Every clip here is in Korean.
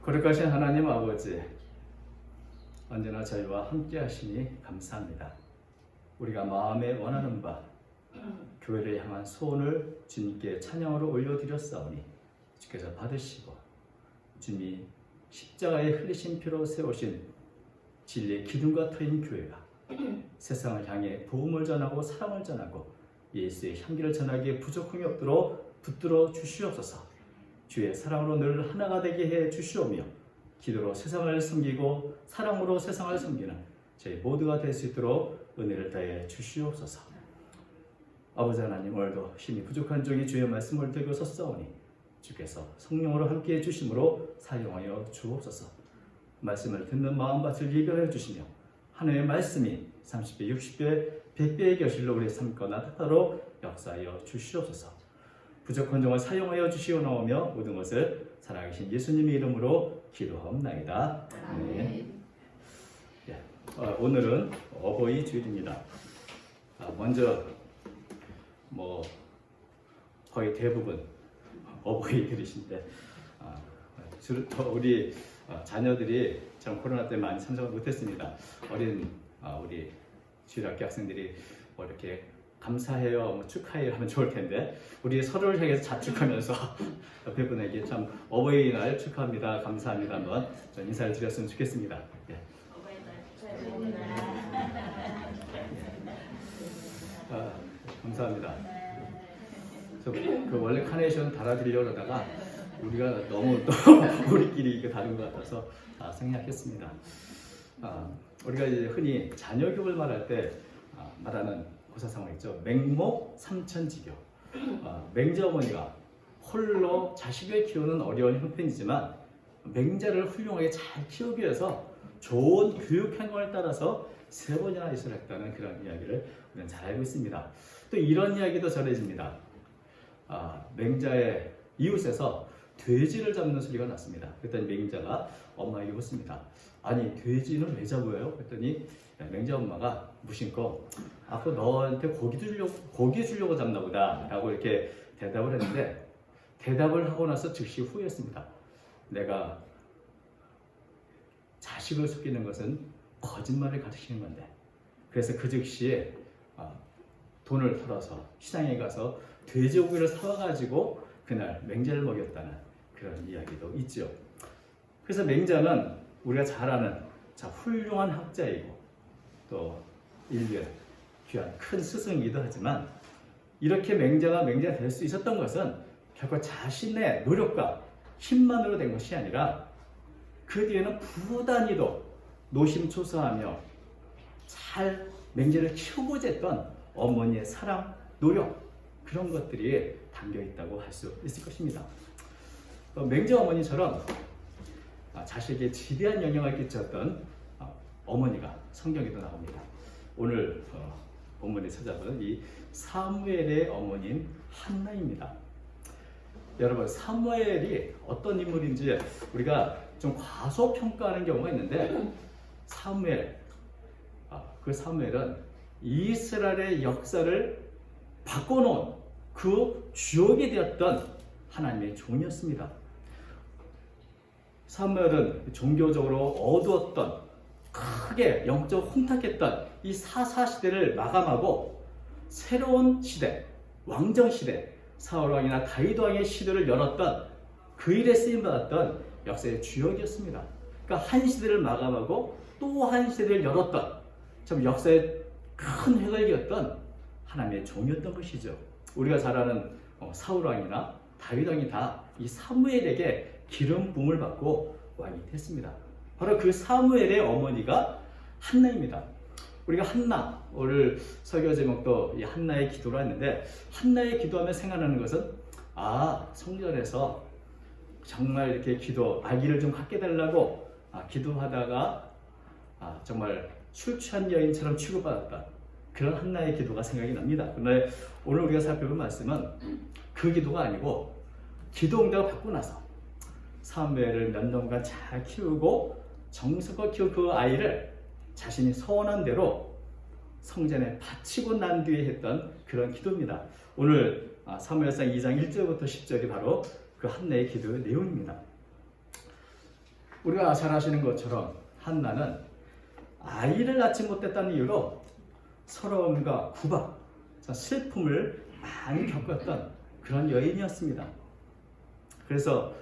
거룩하신 하나님 아버지, 언제나 저희와 함께 하시니 감사합니다. 우리가 마음에 원하는 바 교회를 향한 소원을 주님께 찬양으로 올려드렸사오니 주께서 받으시고, 주님이 십자가에 흘리신 피로 세우신 진리의 기둥과 터인 교회가 세상을 향해 복음을 전하고 사랑을 전하고 예수의 향기를 전하기에 부족함이 없도록 붙들어 주시옵소서. 주의 사랑으로 늘 하나가 되게 해 주시오며, 기도로 세상을 섬기고 사랑으로 세상을 섬기는 저희 모두가 될 수 있도록 은혜를 더해 주시옵소서. 아버지 하나님, 오늘도 힘이 부족한 종이 주의 말씀을 들고 섰사오니 주께서 성령으로 함께해 주심으로 사용하여 주옵소서. 말씀을 듣는 마음밭을 예배해 주시며 하나님의 말씀이 30배, 60배, 100배의 결실로 우리의 삶과 나타나로 역사하여 주시옵소서. 부족한 종을 사용하여 주시오나오며 모든 것을 살아계신 예수님의 이름으로 기도하옵나이다. 아멘. 오늘은 어버이 주일입니다. 먼저 거의 대부분 어버이들이신데 우리 자녀들이 참 코로나 때문에 많이 참석을 못했습니다. 어린 우리 주일학교 학생들이 이렇게 감사해요, 축하해요 하면 좋을 텐데, 우리 서로를 향해서 자축하면서 옆에 분에게 참 어버이날 축하합니다, 감사합니다 한번 인사를 드렸으면 좋겠습니다. 감사합니다. 그 원래 카네이션 달아드리려고 하다가 우리가 너무 또 우리끼리 다른 것 같아서 생략했습니다. 우리가 이제 흔히 자녀 교육을 말할 때 말하는 고사성어 있죠. 맹모 삼천지교. 맹자 어머니가 홀로 자식을 키우는 어려운 형편이지만 맹자를 훌륭하게 잘 키우기 위해서 좋은 교육 행정을 따라서 3번이나 이사를 했다는 그런 이야기를 우리는 잘 알고 있습니다. 또 이런 이야기도 전해집니다. 맹자의 이웃에서 돼지를 잡는 소리가 났습니다. 그랬더니 맹자가 엄마에게 묻습니다. 아니, 돼지는 왜 잡아요? 그랬더니 맹자 엄마가 무심코 그 너한테 고기 주려고 잡나 보다 라고 이렇게 대답을 했는데, 대답을 하고 나서 즉시 후회했습니다. 내가 자식을 속이는 것은 거짓말을 가르치는 건데. 그래서 그 즉시에 돈을 털어서 시장에 가서 돼지고기를 사와가지고 그날 맹자를 먹였다는 그런 이야기도 있죠. 그래서 맹자는 우리가 잘 아는 훌륭한 학자이고 또 인류의 귀한 큰 스승이기도 하지만, 이렇게 맹자가 될 수 있었던 것은 결코 자신의 노력과 힘만으로 된 것이 아니라 그 뒤에는 부단히도 노심초사하며 잘 맹자를 키우고자 했던 어머니의 사랑, 노력, 그런 것들이 담겨 있다고 할 수 있을 것입니다. 맹자 어머니처럼 자식에게 지대한 영향을 끼쳤던 어머니가 성경에도 나옵니다. 오늘 본문에 찾아보는 이 사무엘의 어머니인 한나입니다. 여러분, 사무엘이 어떤 인물인지 우리가 좀 과소평가하는 경우가 있는데, 그 사무엘은 이스라엘의 역사를 바꿔놓은 그 주역이 되었던 하나님의 종이었습니다. 사무엘은 종교적으로 어두웠던, 크게 영적 혼탁했던 이 사사시대를 마감하고 새로운 시대, 왕정시대, 사울왕이나 다윗왕의 시대를 열었던, 그 일에 쓰임받았던 역사의 주역이었습니다. 그러니까 한 시대를 마감하고 또 한 시대를 열었던, 참 역사의 큰 획을 그었던 하나님의 종이었던 것이죠. 우리가 잘 아는 사울왕이나 다윗왕이 다 이 사무엘에게 기름 부음을 받고 왕이 됐습니다. 바로 그 사무엘의 어머니가 한나입니다. 우리가 한나, 오늘 설교 제목도 이 한나의 기도로 했는데, 한나의 기도하면 생각나는 것은 성전에서 정말 이렇게 아기를 좀 갖게 달라고 기도하다가 정말 술 취한 여인처럼 취급받았다, 그런 한나의 기도가 생각이 납니다. 그런데 오늘 우리가 살펴볼 말씀은 그 기도가 아니고, 기도 응답을 받고 나서 사무엘을 몇 년간 잘 키우고 정성껏 키운 그 아이를 자신이 서원한 대로 성전에 바치고 난 뒤에 했던 그런 기도입니다. 오늘 사무엘상 2장 1절부터 10절이 바로 그 한나의 기도의 내용입니다. 우리가 잘 아시는 것처럼 한나는 아이를 낳지 못했다는 이유로 서러움과 구박, 슬픔을 많이 겪었던 그런 여인이었습니다. 그래서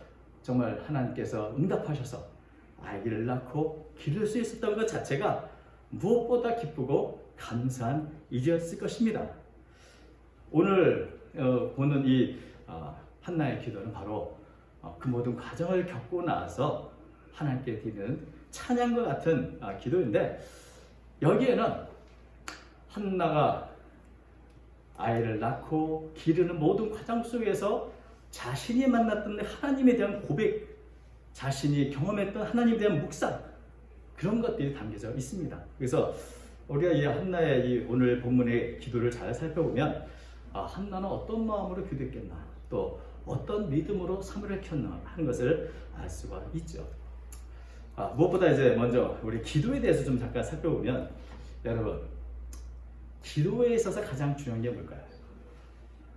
정말 하나님께서 응답하셔서 아이를 낳고 기를 수 있었던 것 자체가 무엇보다 기쁘고 감사한 일이었을 것입니다. 오늘 보는 이 한나의 기도는 바로 그 모든 과정을 겪고 나서 하나님께 드리는 찬양과 같은 기도인데, 여기에는 한나가 아이를 낳고 기르는 모든 과정 속에서 자신이 만났던 하나님에 대한 고백, 자신이 경험했던 하나님에 대한 묵상, 그런 것들이 담겨져 있습니다. 그래서 우리가 이 한나의 이 오늘 본문의 기도를 잘 살펴보면 한나는 어떤 마음으로 기도했겠나, 또 어떤 믿음으로 사물을 켰나 하는 것을 알 수가 있죠. 무엇보다 이제 먼저 우리 기도에 대해서 좀 잠깐 살펴보면, 여러분, 기도에 있어서 가장 중요한 게 뭘까요?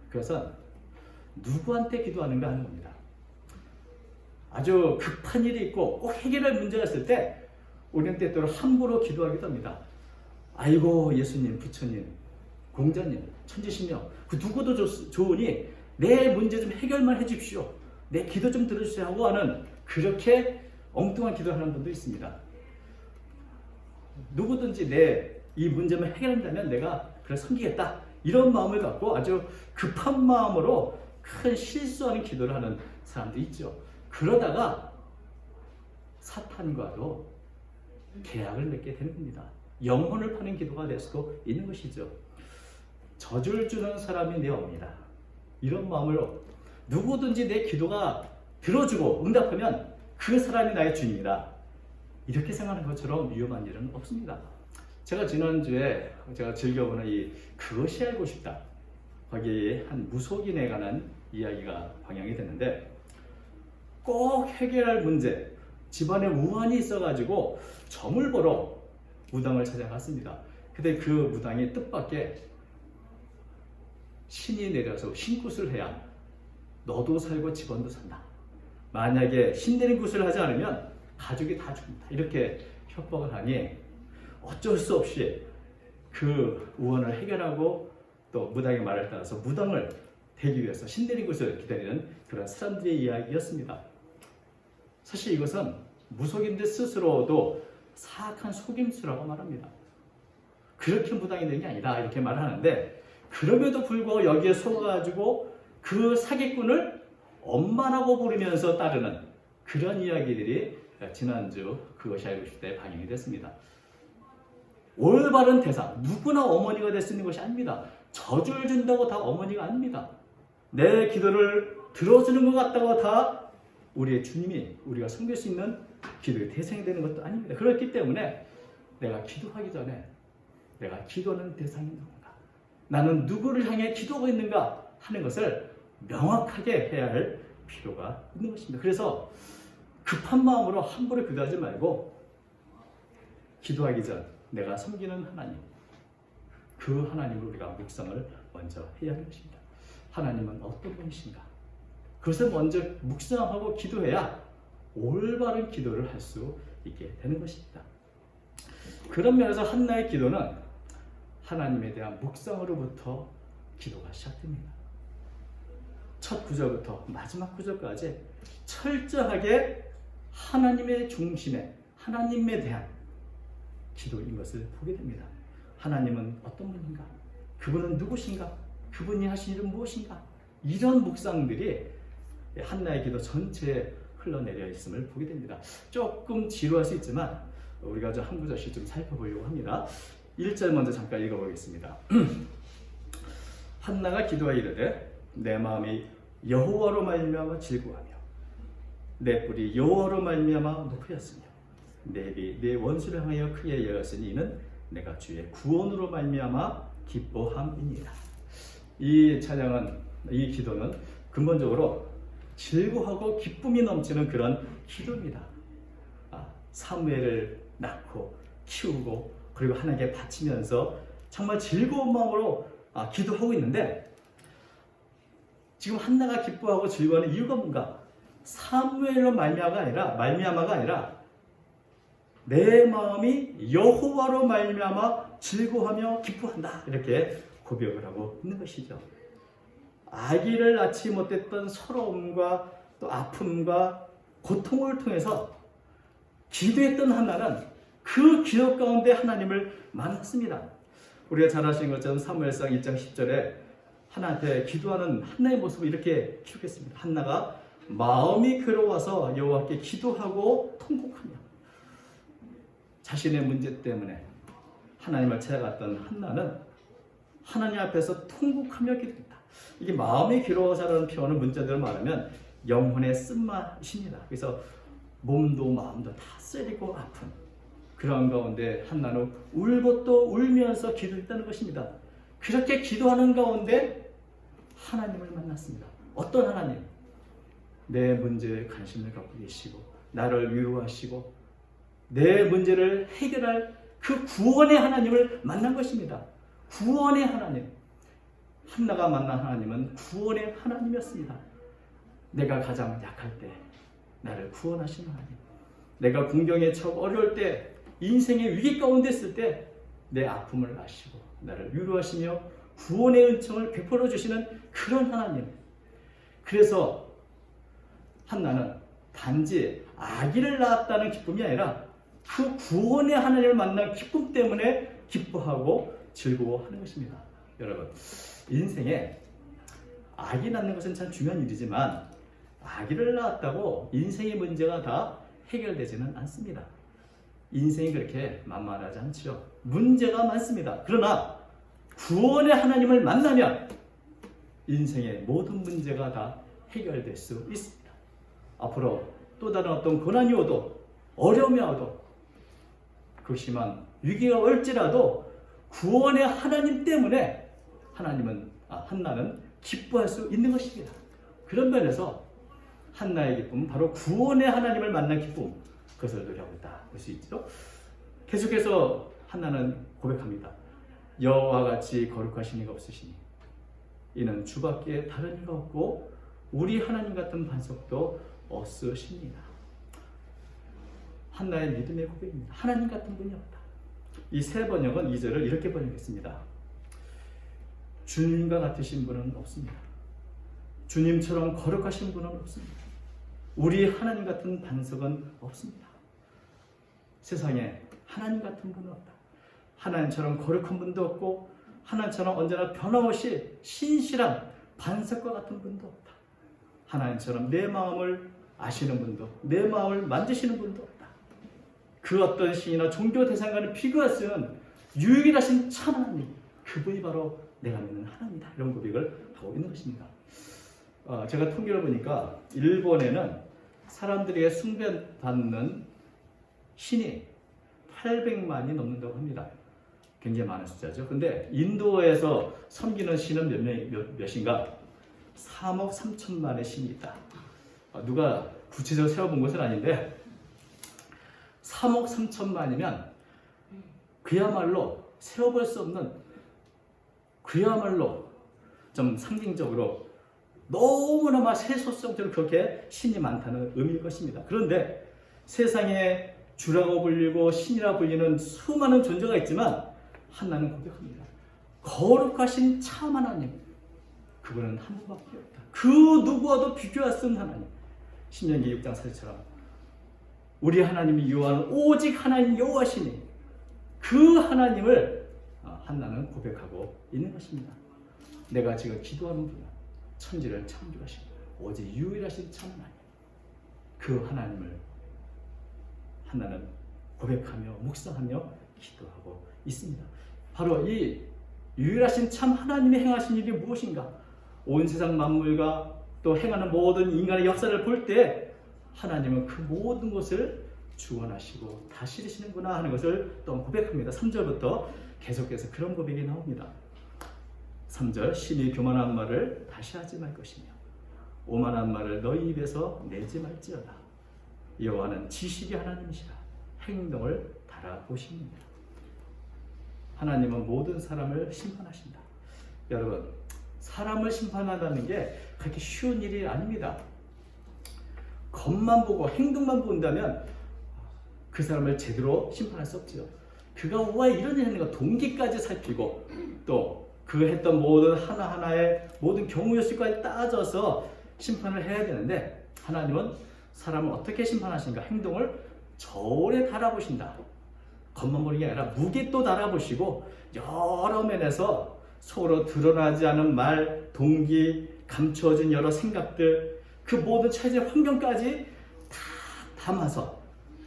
그것은 누구한테 기도하는가 하는 겁니다. 아주 급한 일이 있고 꼭 해결할 문제가 있을 때 우리는 때때로 함부로 기도하기도 합니다. 아이고 예수님, 부처님, 공자님, 천지신명, 그 누구도 좋으니 내 문제 좀 해결만 해주십시오, 내 기도 좀 들어주세요 하고 하는, 그렇게 엉뚱한 기도하는 분도 있습니다. 누구든지 내 이 문제만 해결한다면 내가 그래 섬기겠다, 이런 마음을 갖고 아주 급한 마음으로 큰 실수하는 기도를 하는 사람도 있죠. 그러다가 사탄과도 계약을 맺게 되는 겁니다. 영혼을 파는 기도가 될 수도 있는 것이죠. 젖을 주는 사람이 되어옵니다. 이런 마음으로 누구든지 내 기도가 들어주고 응답하면 그 사람이 나의 주인이다, 이렇게 생각하는 것처럼 위험한 일은 없습니다. 제가 지난주에 제가 즐겨보는 이 그것이 알고 싶다, 거기에 한 무속인에 관한 이야기가 방영이 됐는데, 꼭 해결할 문제, 집안에 우환이 있어가지고 점을 보러 무당을 찾아갔습니다. 근데 그 무당이 뜻밖의 신이 내려서 신굿을 해야 너도 살고 집안도 산다, 만약에 신 내린 굿을 하지 않으면 가족이 다 죽는다, 이렇게 협박을 하니 어쩔 수 없이 그 우환을 해결하고 또 무당의 말을 따라서 무당을 되기 위해서 신 내린 굿을 기다리는 그런 사람들의 이야기였습니다. 사실 이것은 무속인들 스스로도 사악한 속임수라고 말합니다. 그렇게 무당이 되는 게 아니다, 이렇게 말하는데, 그럼에도 불구하고 여기에 속아가지고 그 사기꾼을 엄마라고 부르면서 따르는 그런 이야기들이 지난주 그것이 알고 싶을 때 반영이 됐습니다. 올바른 대상, 누구나 어머니가 될 수 있는 것이 아닙니다. 젖을 준다고 다 어머니가 아닙니다. 내 기도를 들어주는 것 같다고 다 우리의 주님이, 우리가 섬길 수 있는 기도의 대상이 되는 것도 아닙니다. 그렇기 때문에 내가 기도하기 전에 내가 기도하는 대상이 누군가, 나는 누구를 향해 기도하고 있는가 하는 것을 명확하게 해야 할 필요가 있는 것입니다. 그래서 급한 마음으로 함부로 기도하지 말고, 기도하기 전 내가 섬기는 하나님, 그 하나님을 우리가 묵상을 먼저 해야 하는 것입니다. 하나님은 어떤 분이신가, 그것을 먼저 묵상하고 기도해야 올바른 기도를 할 수 있게 되는 것입니다. 그런 면에서 한나의 기도는 하나님에 대한 묵상으로부터 기도가 시작됩니다. 첫 구절부터 마지막 구절까지 철저하게 하나님의 중심에, 하나님에 대한 기도인 것을 보게 됩니다. 하나님은 어떤 분인가? 그분은 누구신가? 그분이 하신 일은 무엇인가? 이런 묵상들이 한나의 기도 전체에 흘러내려 있음을 보게 됩니다. 조금 지루할 수 있지만 우리가 한 구절씩 좀 살펴보려고 합니다. 1절 먼저 잠깐 읽어보겠습니다. 한나가 기도하여 이르되 내 마음이 여호와로 말미암아 즐거워하며 내 뿔이 여호와로 말미암아 높으였으며 내 입이 내 원수를 향하여 크게 열었으니 이는 내가 주의 구원으로 말미암아 기뻐함이니라. 이 찬양은, 이 기도는 근본적으로 즐거워하고 기쁨이 넘치는 그런 기도입니다. 사무엘을 낳고 키우고 그리고 하나님께 바치면서 정말 즐거운 마음으로 기도하고 있는데, 지금 한나가 기뻐하고 즐거워하는 이유가 뭔가? 사무엘로 말미암아가 아니라 내 마음이 여호와로 말미암아 즐거워하며 기뻐한다. 이렇게 고백을 하고 있는 것이죠. 아기를 낳지 못했던 서러움과 또 아픔과 고통을 통해서 기도했던 한나는 그 기도 가운데 하나님을 만났습니다. 우리가 잘 아시는 것처럼 사무엘상 1장 10절에 하나님한테 기도하는 한나의 모습을 이렇게 기록했습니다. 한나가 마음이 괴로워서 여호와께 기도하고 통곡하며, 자신의 문제 때문에 하나님을 찾아갔던 한나는 하나님 앞에서 통곡하며 기도했다. 이게 마음이 괴로워서라는 표현을 문자대로 말하면 영혼의 쓴맛입니다. 그래서 몸도 마음도 다 쓰리고 아픈 그런 가운데 한나는 울고 또 울면서 기도했다는 것입니다. 그렇게 기도하는 가운데 하나님을 만났습니다. 어떤 하나님? 내 문제에 관심을 갖고 계시고 나를 위로하시고 내 문제를 해결할 그 구원의 하나님을 만난 것입니다. 구원의 하나님. 한나가 만난 하나님은 구원의 하나님이었습니다. 내가 가장 약할 때 나를 구원하시는 하나님, 내가 궁경에 처해 어려울 때, 인생의 위기 가운데 있을 때 내 아픔을 아시고 나를 위로하시며 구원의 은총을 베풀어 주시는 그런 하나님. 그래서 한나는 단지 아기를 낳았다는 기쁨이 아니라 그 구원의 하나님을 만난 기쁨 때문에 기뻐하고 즐거워하는 것입니다. 여러분, 인생에 아기 낳는 것은 참 중요한 일이지만 아기를 낳았다고 인생의 문제가 다 해결되지는 않습니다. 인생이 그렇게 만만하지 않죠. 문제가 많습니다. 그러나 구원의 하나님을 만나면 인생의 모든 문제가 다 해결될 수 있습니다. 앞으로 또 다른 어떤 고난이 오도 어려움이 와도 그것이만 위기가 올지라도 구원의 하나님 때문에 한나는 기뻐할 수 있는 것입니다. 그런 면에서 한나의 기쁨은 바로 구원의 하나님을 만난 기쁨, 그것을 노래하고 있다 볼 수 있죠. 계속해서 한나는 고백합니다. 여호와 같이 거룩하신 이가 없으시니 이는 주밖에 다른 이가 없고 우리 하나님 같은 반석도 없으십니다. 한나의 믿음의 고백입니다. 하나님 같은 분이 없다. 이 세 번역은 2절을 이렇게 번역했습니다. 주님과 같으신 분은 없습니다. 주님처럼 거룩하신 분은 없습니다. 우리 하나님 같은 반석은 없습니다. 세상에 하나님 같은 분은 없다. 하나님처럼 거룩한 분도 없고 하나님처럼 언제나 변함없이 신실한 반석과 같은 분도 없다. 하나님처럼 내 마음을 아시는 분도, 내 마음을 만드시는 분도 없다. 그 어떤 신이나 종교 대상과는 비교할 수 없는 유일하신 참 하나님, 그분이 바로 내가 믿는 하나님이다. 이런 고백을 하고 있는 것입니다. 제가 통계를 보니까 일본에는 사람들에게 숭배받는 신이 800만이 넘는다고 합니다. 굉장히 많은 숫자죠. 근데 인도에서 섬기는 신은 몇인가? 3억 3천만의 신이 있다. 누가 구체적으로 세워본 것은 아닌데 3억 3천만이면 그야말로 세워볼 수 없는, 그야말로 좀 상징적으로 너무나 세속성적으로 그렇게 신이 많다는 의미일 것입니다. 그런데 세상에 주라고 불리고 신이라 불리는 수많은 존재가 있지만 한나는 고백합니다. 거룩하신 참 하나님, 그분은 한 분밖에 없다. 그 누구와도 비교할 수 없는 하나님. 신명기 6장 4절처럼 우리 하나님이 요하는 오직 하나님 여호와시니 그 하나님을 한나는 고백하고 있는 것입니다. 내가 지금 기도하는 분은 천지를 창조하신 오직 유일하신 참 하나님, 그 하나님을 한나는 고백하며 묵상하며 기도하고 있습니다. 바로 이 유일하신 참 하나님이 행하신 일이 무엇인가? 온 세상 만물과 또 행하는 모든 인간의 역사를 볼 때 하나님은 그 모든 것을 주관하시고 다스리시는구나 하는 것을 또 고백합니다. 3절부터 계속해서 그런 고백이 나옵니다. 3절, 신이 교만한 말을 다시 하지 말 것이며 오만한 말을 너희 입에서 내지 말지어다. 여호와는 지식의 하나님이시라 행동을 달아보십니다. 하나님은 모든 사람을 심판하신다. 여러분, 사람을 심판한다는 게 그렇게 쉬운 일이 아닙니다. 겉만 보고 행동만 본다면 그 사람을 제대로 심판할 수 없지요. 그가 왜 이런 일을 했는가 동기까지 살피고 또 그 했던 모든 하나하나의 모든 경우요실까지 따져서 심판을 해야 되는데, 하나님은 사람을 어떻게 심판하신가? 행동을 저울에 달아보신다. 겉만 보는 게 아니라 무게 또 달아보시고 여러 면에서 서로 드러나지 않은 말, 동기, 감추어진 여러 생각들, 그 모든 차이의 환경까지 다 담아서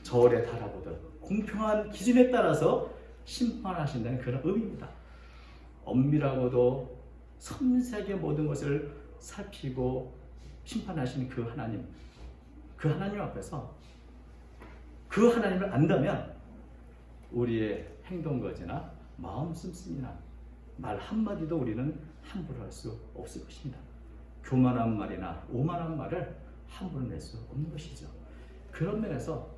저울에 달아보듯 공평한 기준에 따라서 심판하신다는 그런 의미입니다. 엄밀하고도 섬세하게 모든 것을 살피고 심판하시는 그 하나님 앞에서 그 하나님을 안다면 우리의 행동거지나 마음 씀씀이나 말 한마디도 우리는 함부로 할 수 없을 것입니다. 교만한 말이나 오만한 말을 함부로 낼 수 없는 것이죠. 그런 면에서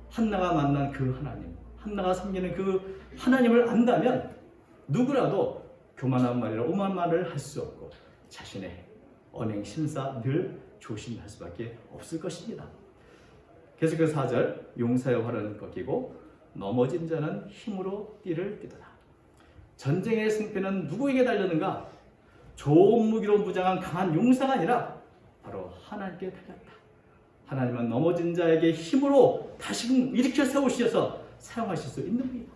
한나가 만난 그 하나님, 한나가 섬기는 그 하나님을 안다면 누구라도 교만한 말이나 오만한 말을 할 수 없고 자신의 언행 심사 늘 조심할 수밖에 없을 것입니다. 계속해서 4절, 용사의 활은 꺾이고 넘어진 자는 힘으로 띠를 띠도다. 전쟁의 승패는 누구에게 달렸는가? 좋은 무기로 무장한 강한 용사가 아니라 바로 하나님께 달렸다. 하나님은 넘어진 자에게 힘으로 다시금 일으켜 세우셔서 사용하실 수 있는 분이다.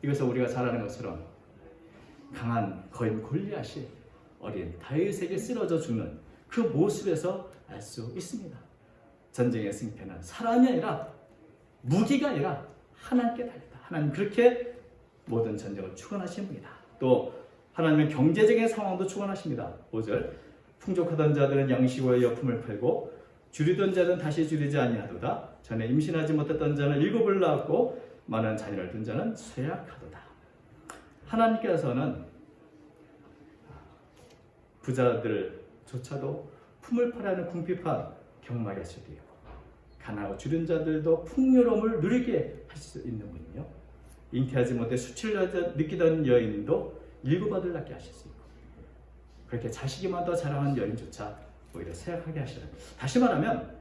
이것을 우리가 잘 아는 것처럼 강한 거인 골리앗이 어린 다윗에게 쓰러져 죽는 그 모습에서 알 수 있습니다. 전쟁의 승패는 사람이 아니라 무기가 아니라 하나님께 달렸다. 하나님 그렇게 모든 전쟁을 주관하시는 분이다. 또 하나님은 경제적인 상황도 주관하십니다. 5절, 풍족하던 자들은 양식과 여품을 팔고 줄이던 자는 다시 줄이지 아니하도다. 전에 임신하지 못했던 자는 7을 낳았고 많은 자녀를 둔 자는 쇠약하도다. 하나님께서는 부자들조차도 품을 팔아는 궁핍한 경막에 할 수도 있고 가난하고 줄인 자들도 풍요로움을 누리게 할 수 있는 분이며 잉태하지 못해 수치를 느끼던 여인도 7 아들 낳게 하실 수 있고 그렇게 자식이 많다 자랑하는 여인조차 오히려 쇠약하게 하시는, 다시 말하면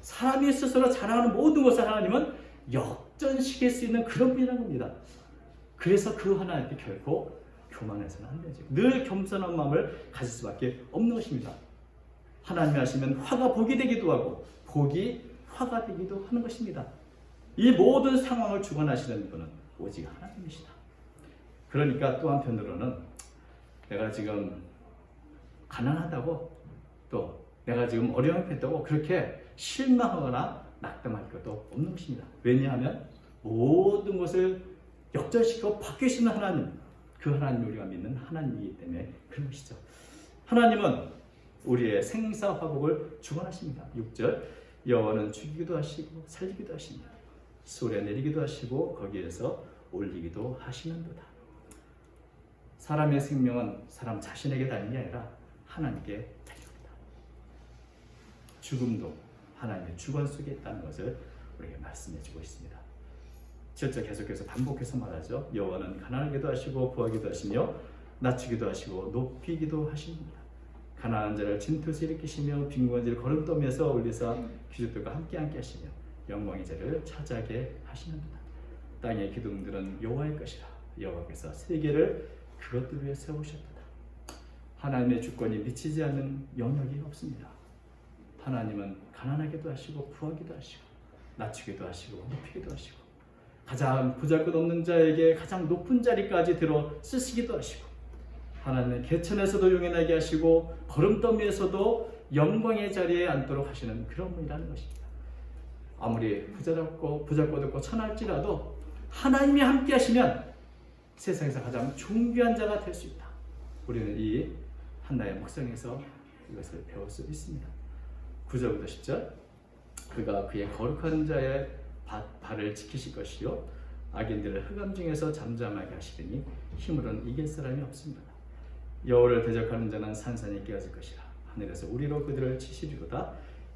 사람이 스스로 자랑하는 모든 것을 하나님은 역전시킬 수 있는 그런 분이라는 겁니다. 그래서 그 하나님께 결코 교만해서는 안 되죠. 늘 겸손한 마음을 가질 수밖에 없는 것입니다. 하나님이 하시면 화가 복이 되기도 하고 복이 화가 되기도 하는 것입니다. 이 모든 상황을 주관하시는 분은 오직 하나님이시다. 그러니까 또 한편으로는 내가 지금 가난하다고 또 내가 지금 어려움을 폈다고 그렇게 실망하거나 낙담할 것도 없는 것입니다. 왜냐하면 모든 것을 역전시키고 바뀌시는 하나님, 그 하나님 우리가 믿는 하나님이기 때문에 그런 것이죠. 하나님은 우리의 생사화복을 주관하십니다. 6절, 여호와는 죽이기도 하시고 살리기도 하십니다. 수월에 내리기도 하시고 거기에서 올리기도 하시는도다. 사람의 생명은 사람 자신에게 달린 게 아니라 하나님께 달립니다. 죽음도 하나님의 주관 속에 있다는 것을 우리에게 말씀해주고 있습니다. 7절 계속해서 반복해서 말하죠. 여호와는 가난하게도 하시고 부하기도 하시며 낮추기도 하시고 높이기도 하십니다. 가난한 자를 진토에서 일으키시며 빈곤한 자를 거름떠면서 올리사 귀족들과 함께 하시며 영광의 자를 차지하게 하시는도다. 땅의 기둥들은 여호와의 것이라. 여호와께서 세계를 그것들 위해 세우셨도다. 하나님의 주권이 미치지 않는 영역이 없습니다. 하나님은 가난하게도 하시고 부하기도 하시고 낮추기도 하시고 높이기도 하시고 가장 보잘것없는 자에게 가장 높은 자리까지 들어 쓰시기도 하시고 하나님은 개천에서도 용인하게 하시고 거름더미에서도 영광의 자리에 앉도록 하시는 그런 분이라는 것입니다. 아무리 부잘것없고 천할지라도 하나님이 함께 하시면 세상에서 가장 존귀한 자가 될 수 있다. 우리는 이 한나의 묵상에서 이것을 배울 수 있습니다. 9절부터 10절, 그가 그의 거룩한 자의 발을 지키실 것이요 악인들을 흑암 중에서 잠잠하게 하시리니 힘으로는 이길 사람이 없습니다. 여호와를 대적하는 자는 산산이 깨어질 것이라. 하늘에서 우리로 그들을 치시리로다.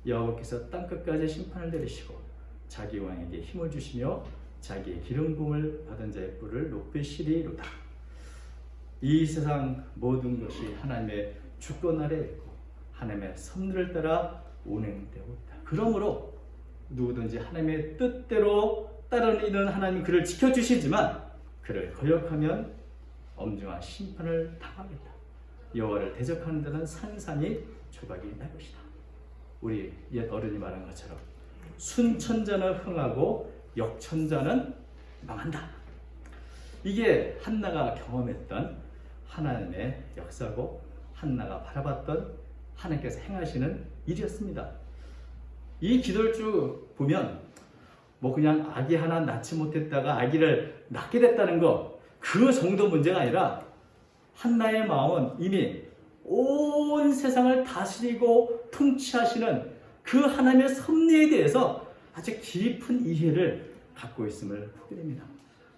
여호와께서 땅끝까지 심판을 내리시고 자기 왕에게 힘을 주시며 자기의 기름 부음을 받은 자의 뿔을 높이시리로다. 이 세상 모든 것이 하나님의 주권 아래에 있고 하나님의 섭리를 따라 운행되고 있다. 그러므로 누구든지 하나님의 뜻대로 따르는 하나님 그를 지켜주시지만 그를 거역하면 엄중한 심판을 당하겠다. 여호와를 대적하는 데는 산산이 조각이 날 것이다. 우리 옛 어른이 말한 것처럼 순천자는 흥하고 역천자는 망한다. 이게 한나가 경험했던 하나님의 역사고 한나가 바라봤던 하나님께서 행하시는 일이었습니다. 이 기도를 쭉 보면 뭐 그냥 아기 하나 낳지 못했다가 아기를 낳게 됐다는 거 그 정도 문제가 아니라 한나의 마음은 이미 온 세상을 다스리고 통치하시는 그 하나님의 섭리에 대해서 아주 깊은 이해를 갖고 있음을 보게 됩니다.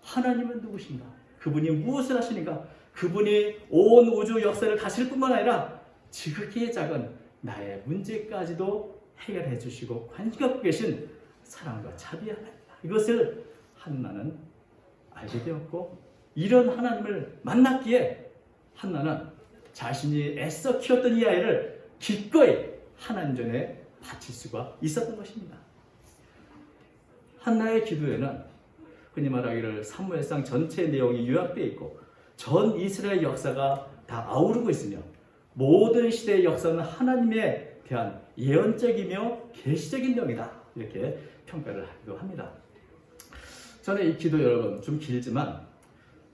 하나님은 누구신가? 그분이 무엇을 하시는가? 그분이 온 우주 역사를 다스릴 뿐만 아니라 지극히 작은 나의 문제까지도 해결해 주시고 관심 갖고 계신 사랑과 자비 하나님이다. 이것을 한나는 알게 되었고 이런 하나님을 만났기에 한나는 자신이 애써 키웠던 이 아이를 기꺼이 하나님 전에 바칠 수가 있었던 것입니다. 한나의 기도에는 흔히 말하기를 사무엘상 전체 내용이 요약되어 있고 전 이스라엘 역사가 다 아우르고 있으며 모든 시대의 역사는 하나님에 대한 예언적이며 계시적인 내용이다. 이렇게 평가를 하기도 합니다. 저는 이 기도 여러분 좀 길지만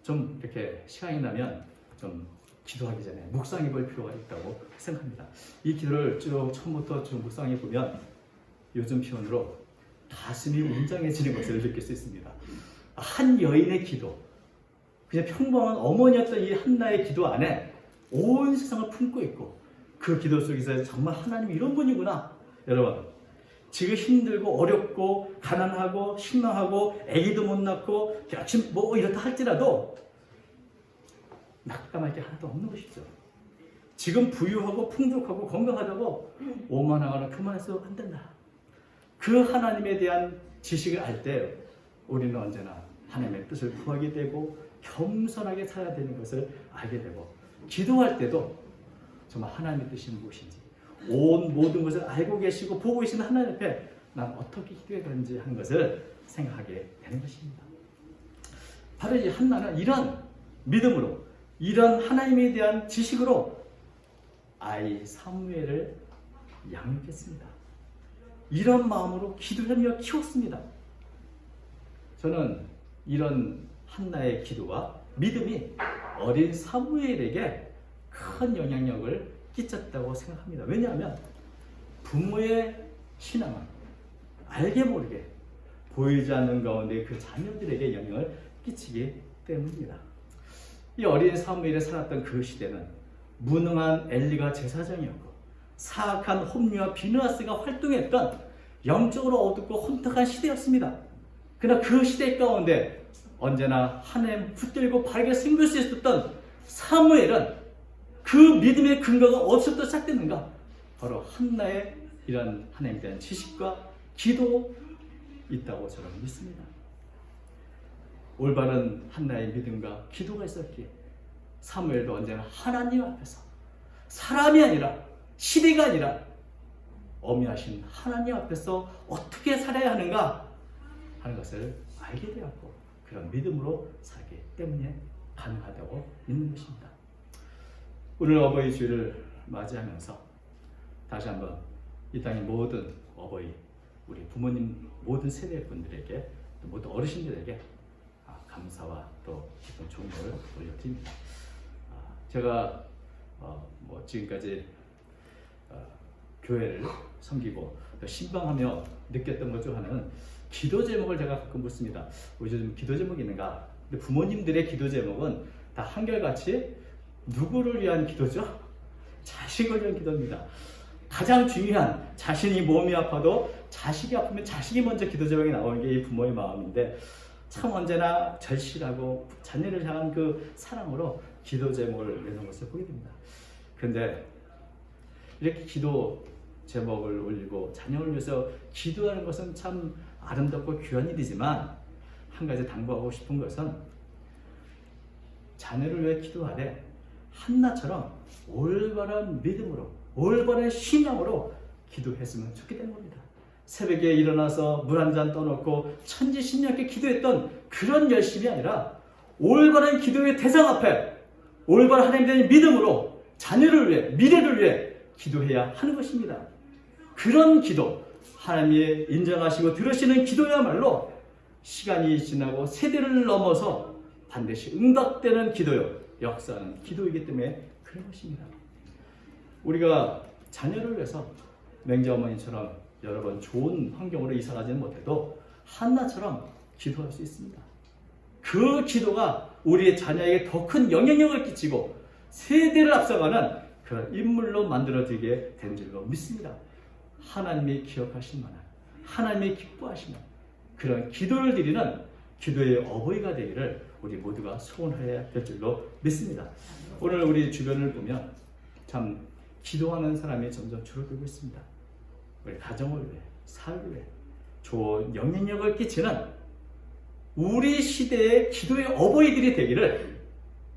좀 이렇게 시간이 나면 좀 기도하기 전에 묵상해 볼 필요가 있다고 생각합니다. 이 기도를 쭉 처음부터 쭉 묵상해 보면 요즘 표현으로 가슴이 웅장해지는 것을 느낄 수 있습니다. 한 여인의 기도, 그냥 평범한 어머니였던 이 한나의 기도 안에 온 세상을 품고 있고 그 기도 속에서 정말 하나님이 이런 분이구나. 여러분 지금 힘들고 어렵고 가난하고 실망하고 아기도 못 낳고 뭐 이렇다 할지라도 낙담할 게 하나도 없는 것이죠. 지금 부유하고 풍족하고 건강하다고 오만하거나 교만해서 안 된다. 그 하나님에 대한 지식을 알 때 우리는 언제나 하나님의 뜻을 구하게 되고 겸손하게 살아야 되는 것을 알게 되고 기도할 때도 정말 하나님의 뜻이 무엇인지 온 모든 것을 알고 계시고 보고 계시는 하나님 앞에 난 어떻게 기도해야 되는지 하는 것을 생각하게 되는 것입니다. 바로 이 한나는 이런 믿음으로 이런 하나님에 대한 지식으로 아이 사무엘을 양육했습니다. 이런 마음으로 기도하며 키웠습니다. 저는 이런 한나의 기도와 믿음이 어린 사무엘에게 큰 영향력을 끼쳤다고 생각합니다. 왜냐하면 부모의 신앙은 알게 모르게 보이지 않는 가운데 그 자녀들에게 영향을 끼치기 때문입니다. 이 어린 사무엘이 살았던 그 시대는 무능한 엘리가 제사장이었고 사악한 홈리와 비느하스가 활동했던 영적으로 어둡고 혼탁한 시대였습니다. 그러나 그 시대 가운데 언제나 하나님 붙들고 바르게 섬길 수 있었던 사무엘은 그 믿음의 근거가 어디서부터 시작됐는가? 바로 한나의 이런 하나님에 대한 지식과 기도 있다고 저는 믿습니다. 올바른 한나의 믿음과 기도가 있었기에 사무엘도 언제나 하나님 앞에서 사람이 아니라 시대가 아니라 어미하신 하나님 앞에서 어떻게 살아야 하는가 하는 것을 알게 되었고 그런 믿음으로 살기 때문에 가능하다고 믿는 것입니다. 오늘 어버이 주일을 맞이하면서 다시 한번 이 땅의 모든 어버이, 우리 부모님 모든 세대 분들에게 또 모든 어르신들에게 감사와 또 깊은 존경을 올려드립니다. 제가 지금까지 교회를 섬기고 신방하며 느꼈던 것 중 하나는 기도 제목을 제가 가끔 묻습니다. 요즘 기도 제목이 있는가? 근데 부모님들의 기도 제목은 다 한결같이 누구를 위한 기도죠? 자식을 위한 기도입니다. 가장 중요한 자신이 몸이 아파도 자식이 아프면 자식이 먼저 기도 제목이 나오는 게 이 부모의 마음인데 참 언제나 절실하고 자녀를 향한 그 사랑으로 기도 제목을 내놓은 것을 보게 됩니다. 그런데 이렇게 기도 제목을 올리고 자녀를 위해서 기도하는 것은 참 아름답고 귀한 일이지만 한 가지 당부하고 싶은 것은 자녀를 위해 기도하되 한나처럼 올바른 믿음으로 올바른 신앙으로 기도했으면 좋겠다는 겁니다. 새벽에 일어나서 물 한 잔 떠놓고 천지신명께 기도했던 그런 열심이 아니라 올바른 기도의 대상 앞에 올바른 하나님에 대한 믿음으로 자녀를 위해 미래를 위해 기도해야 하는 것입니다. 그런 기도, 하나님이 인정하시고 들으시는 기도야말로 시간이 지나고 세대를 넘어서 반드시 응답되는 기도요, 역사하는 기도이기 때문에 그런 것입니다. 우리가 자녀를 위해서 맹자 어머니처럼 여러 번 좋은 환경으로 이사가지는 못해도 한나처럼 기도할 수 있습니다. 그 기도가 우리의 자녀에게 더 큰 영향력을 끼치고 세대를 앞서가는 그런 인물로 만들어지게 된 줄로 믿습니다. 하나님이 기억하실 만한, 하나님이 기뻐하시는 그런 기도를 드리는 기도의 어버이가 되기를 우리 모두가 소원해야 될 줄로 믿습니다. 오늘 우리 주변을 보면 참 기도하는 사람이 점점 줄어들고 있습니다. 우리 가정을 위해, 사회를 위해 좋은 영향력을 끼치는 우리 시대의 기도의 어버이들이 되기를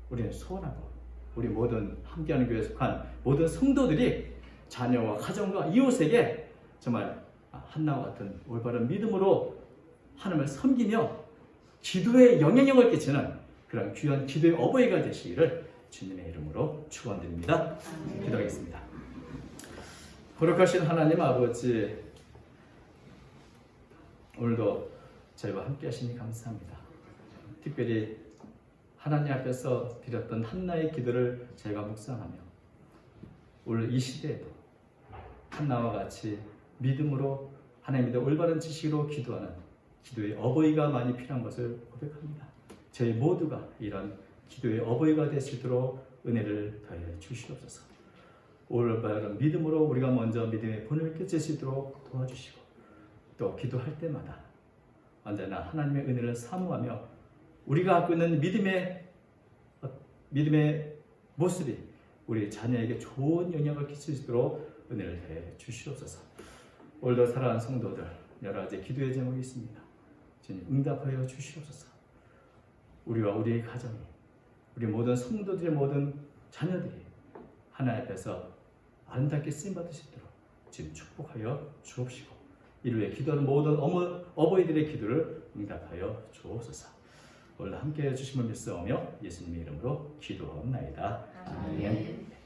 우리는 소원하고, 우리 모든 함께하는 교회에 속한 모든 성도들이 자녀와 가정과 이웃에게 정말 한나와 같은 올바른 믿음으로 하나님을 섬기며 기도에 영향력을 끼치는 그런 귀한 기도의 어버이가 되시기를 주님의 이름으로 축원드립니다. 기도하겠습니다. 거룩하신 하나님 아버지, 오늘도 저희와 함께 하시니 감사합니다. 특별히 하나님 앞에서 드렸던 한나의 기도를 저희가 묵상하며 오늘 이 시대에도 한나와 같이 믿음으로 하나님에 대한 올바른 지식으로 기도하는 기도의 어버이가 많이 필요한 것을 고백합니다. 저희 모두가 이런 기도의 어버이가 될 수 있도록 은혜를 더해 주시옵소서. 올바른 믿음으로 우리가 먼저 믿음의 본을 깨칠 수 있도록 도와주시고, 또 기도할 때마다 언제나 하나님의 은혜를 사모하며 우리가 갖고 있는 믿음의 모습이 우리 자녀에게 좋은 영향을 끼칠 수 있도록 은혜를 해 주시옵소서. 오늘도 사랑하는 성도들, 여러 가지 기도의 제목이 있습니다. 주님 응답하여 주시옵소서. 우리와 우리의 가정이, 우리 모든 성도들의 모든 자녀들이 하나님 앞에서 아름답게 쓰임받을 수 있도록 지금 축복하여 주옵시고, 이를 위해 기도하는 모든 어버이들의 기도를 응답하여 주옵소서. 오늘 함께해 주심을 믿사오며 예수님의 이름으로 기도하옵나이다. 아멘.